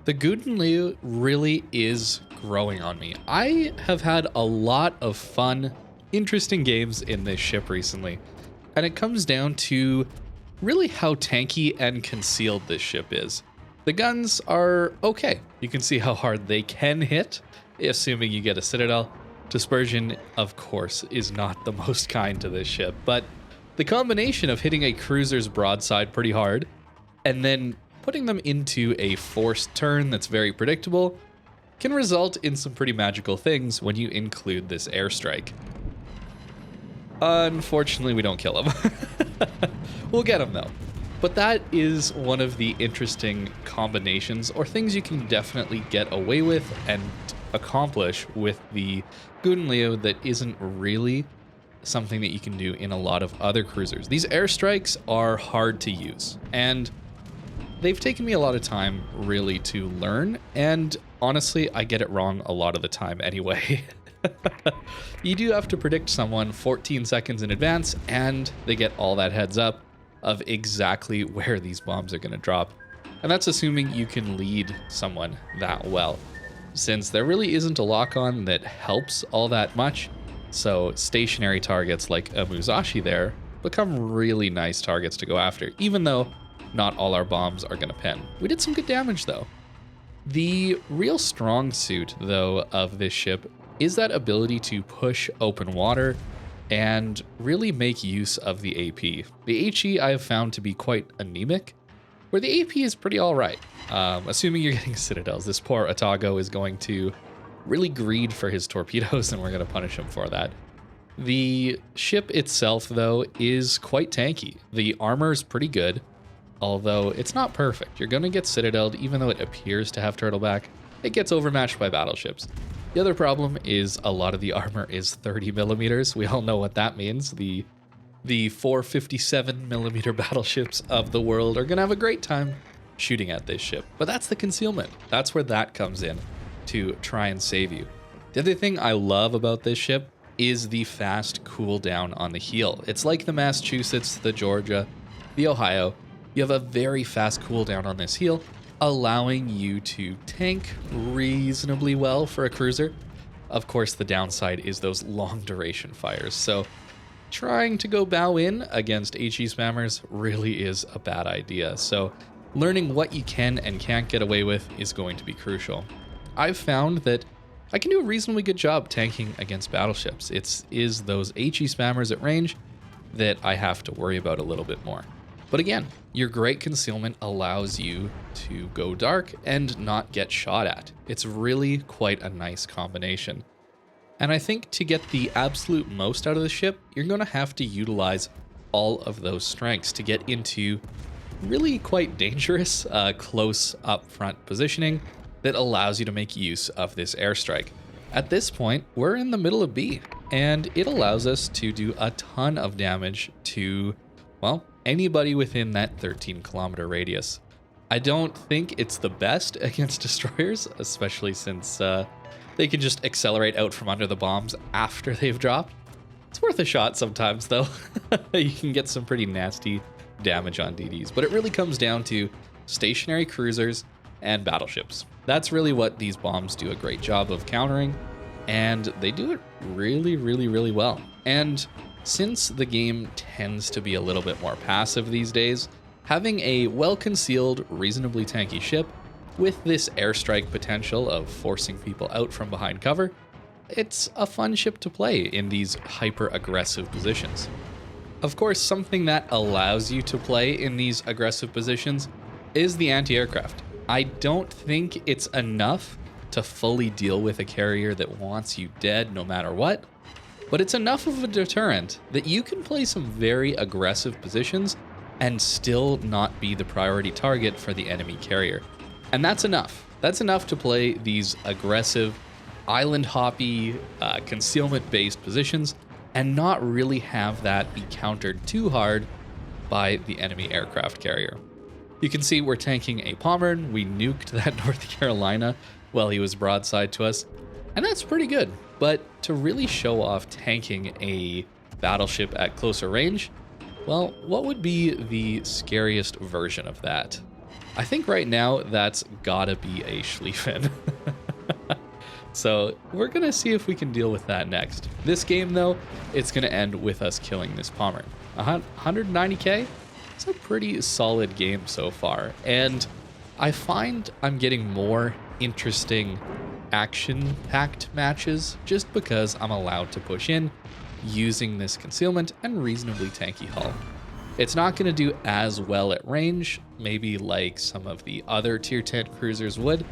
The Gouden Leeuw really is growing on me. I have had a lot of fun, interesting games in this ship recently, and it comes down to really how tanky and concealed this ship is. The guns are okay. You can see how hard they can hit, assuming you get a Citadel. Dispersion, of course, is not the most kind to this ship, but the combination of hitting a cruiser's broadside pretty hard and then putting them into a forced turn that's very predictable can result in some pretty magical things when you include this airstrike. Unfortunately, we don't kill him. We'll get him though. But that is one of the interesting combinations or things you can definitely get away with and accomplish with the Gouden Leeuw that isn't really something that you can do in a lot of other cruisers. These airstrikes are hard to use, and they've taken me a lot of time really to learn, and honestly, I get it wrong a lot of the time anyway. You do have to predict someone 14 seconds in advance, and they get all that heads up of exactly where these bombs are going to drop. And that's assuming you can lead someone that well, since there really isn't a lock-on that helps all that much. So stationary targets like a Musashi there become really nice targets to go after, even though not all our bombs are going to pin. We did some good damage though. The real strong suit though of this ship is that ability to push open water and really make use of the AP. The HE I have found to be quite anemic, where the AP is pretty all right. Assuming you're getting Citadels, this poor Atago is going to really greed for his torpedoes, and we're going to punish him for that. The ship itself, though, is quite tanky. The armor is pretty good, although it's not perfect. You're going to get Citadeled, even though it appears to have turtleback. It gets overmatched by battleships. The other problem is a lot of the armor is 30 millimeters. We all know what that means. The 457 millimeter battleships of the world are going to have a great time shooting at this ship. But that's the concealment. That's where that comes in to try and save you. The other thing I love about this ship is the fast cooldown on the heel. It's like the Massachusetts, the Georgia, the Ohio. You have a very fast cooldown on this heel, allowing you to tank reasonably well for a cruiser. Of course, the downside is those long duration fires. So trying to go bow in against HE spammers really is a bad idea. So learning what you can and can't get away with is going to be crucial. I've found that I can do a reasonably good job tanking against battleships. It is those HE spammers at range that I have to worry about a little bit more. But again, your great concealment allows you to go dark and not get shot at. It's really quite a nice combination. And I think to get the absolute most out of the ship, you're going to have to utilize all of those strengths to get into really quite dangerous close up front positioning that allows you to make use of this airstrike. At this point, we're in the middle of B, and it allows us to do a ton of damage to, well, anybody within that 13-kilometer radius. I don't think it's the best against destroyers, especially since they can just accelerate out from under the bombs after they've dropped. It's worth a shot sometimes, though. You can get some pretty nasty damage on DDs, but it really comes down to stationary cruisers and battleships. That's really what these bombs do a great job of countering, and they do it really, really, really well. And since the game tends to be a little bit more passive these days, having a well-concealed, reasonably tanky ship with this airstrike potential of forcing people out from behind cover, it's a fun ship to play in these hyper-aggressive positions. Of course, something that allows you to play in these aggressive positions is the anti-aircraft. I don't think it's enough to fully deal with a carrier that wants you dead no matter what, but it's enough of a deterrent that you can play some very aggressive positions and still not be the priority target for the enemy carrier. And that's enough. That's enough to play these aggressive, island hoppy, concealment-based positions and not really have that be countered too hard by the enemy aircraft carrier. You can see we're tanking a Pommern. We nuked that North Carolina while he was broadside to us, and that's pretty good. But to really show off tanking a battleship at closer range, well, what would be the scariest version of that? I think right now that's gotta be a Schlieffen. So we're gonna see if we can deal with that next. This game though, it's gonna end with us killing this Pommer. 190k? It's a pretty solid game so far. And I find I'm getting more interesting action-packed matches just because I'm allowed to push in using this concealment and reasonably tanky hull. It's not going to do as well at range, maybe like some of the other tier 10 cruisers would,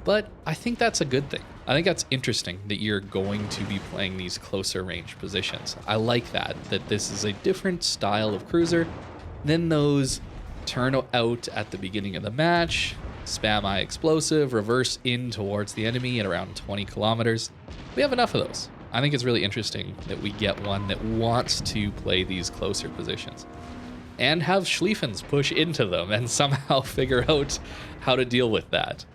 but I think that's a good thing. I think that's interesting that you're going to be playing these closer range positions. I like that this is a different style of cruiser than those turn out at the beginning of the match, spam eye explosive, reverse in towards the enemy at around 20 kilometers. We have enough of those. I think it's really interesting that we get one that wants to play these closer positions and have Schlieffens push into them and somehow figure out how to deal with that.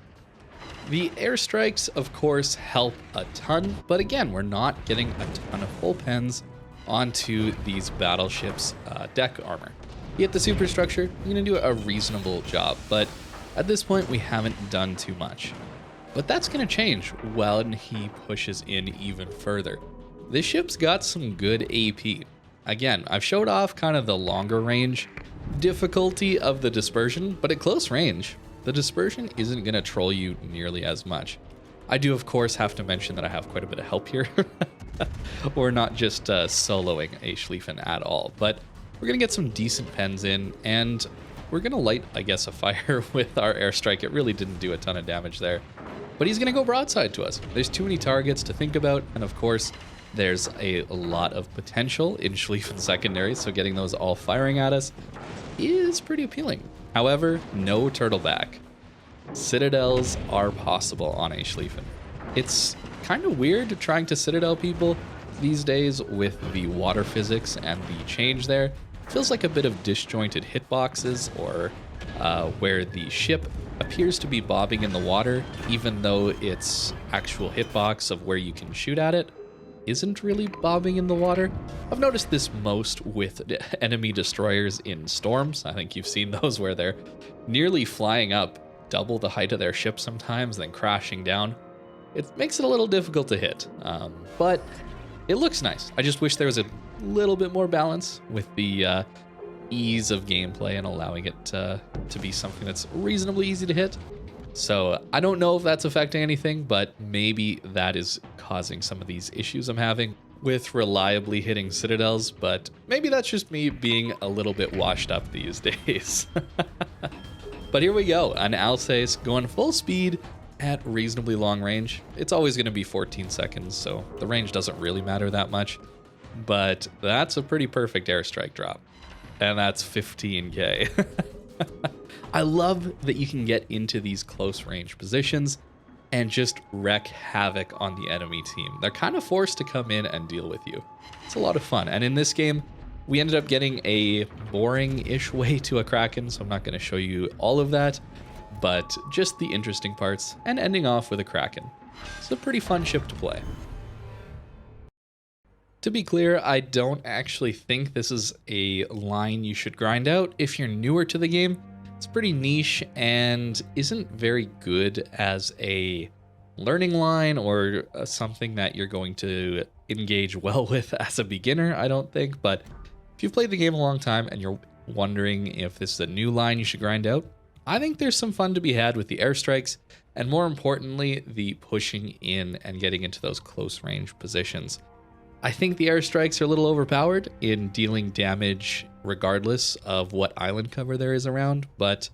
The airstrikes, of course, help a ton, but again, we're not getting a ton of full pens onto these battleships' deck armor. You hit the superstructure, you're going to do a reasonable job, but at this point, we haven't done too much. But that's going to change when he pushes in even further. This ship's got some good AP. Again, I've showed off kind of the longer range difficulty of the dispersion, but at close range, the dispersion isn't going to troll you nearly as much. I do, of course, have to mention that I have quite a bit of help here. We're not just soloing a Schlieffen at all, but we're going to get some decent pens in, and we're going to light, I guess, a fire with our airstrike. It really didn't do a ton of damage there, but he's going to go broadside to us. There's too many targets to think about, and of course, there's a lot of potential in Schlieffen secondary, so getting those all firing at us is pretty appealing. However, no turtleback. Citadels are possible on a Schlieffen. It's kind of weird trying to Citadel people these days with the water physics and the change there. Feels like a bit of disjointed hitboxes, or where the ship appears to be bobbing in the water, even though its actual hitbox of where you can shoot at it isn't really bobbing in the water. I've noticed this most with enemy destroyers in storms. I think you've seen those where they're nearly flying up double the height of their ship sometimes, then crashing down. It makes it a little difficult to hit, but it looks nice. I just wish there was a little bit more balance with the ease of gameplay and allowing it to be something that's reasonably easy to hit. So I don't know if that's affecting anything, but maybe that is causing some of these issues I'm having with reliably hitting Citadels, but maybe that's just me being a little bit washed up these days. But here we go, an Alsace going full speed at reasonably long range. It's always going to be 14 seconds, so the range doesn't really matter that much, but that's a pretty perfect airstrike drop, and that's 15k. I love that you can get into these close range positions and just wreak havoc on the enemy team. They're kind of forced to come in and deal with you. It's a lot of fun. And in this game, we ended up getting a boring-ish way to a Kraken, so I'm not going to show you all of that, but just the interesting parts, and ending off with a Kraken. It's a pretty fun ship to play. To be clear, I don't actually think this is a line you should grind out if you're newer to the game. It's pretty niche and isn't very good as a learning line or something that you're going to engage well with as a beginner, I don't think. But if you've played the game a long time and you're wondering if this is a new line you should grind out, I think there's some fun to be had with the airstrikes, and more importantly, the pushing in and getting into those close range positions. I think the airstrikes are a little overpowered in dealing damage regardless of what island cover there is around, but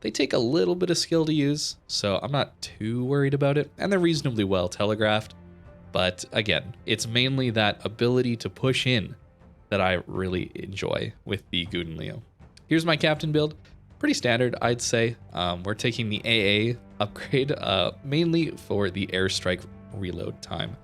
they take a little bit of skill to use, so I'm not too worried about it, and they're reasonably well telegraphed. But again, it's mainly that ability to push in that I really enjoy with the Gouden Leeuw. Here's my captain build. Pretty standard, I'd say. We're taking the AA upgrade mainly for the airstrike reload time.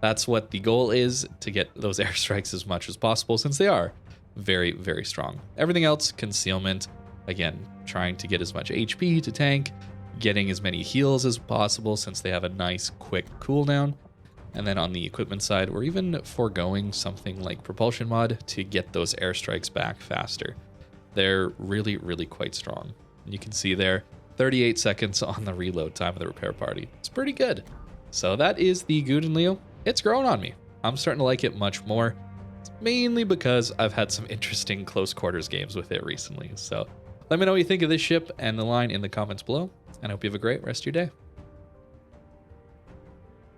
That's what the goal is, to get those airstrikes as much as possible, since they are very, very strong. Everything else, concealment, again, trying to get as much HP to tank, getting as many heals as possible since they have a nice quick cooldown. And then on the equipment side, we're even foregoing something like propulsion mod to get those airstrikes back faster. They're really, really quite strong. And you can see there, 38 seconds on the reload time of the repair party. It's pretty good. So that is the Gouden Leeuw. It's grown on me. I'm starting to like it much more. It's mainly because I've had some interesting close quarters games with it recently. So let me know what you think of this ship and the line in the comments below. And I hope you have a great rest of your day.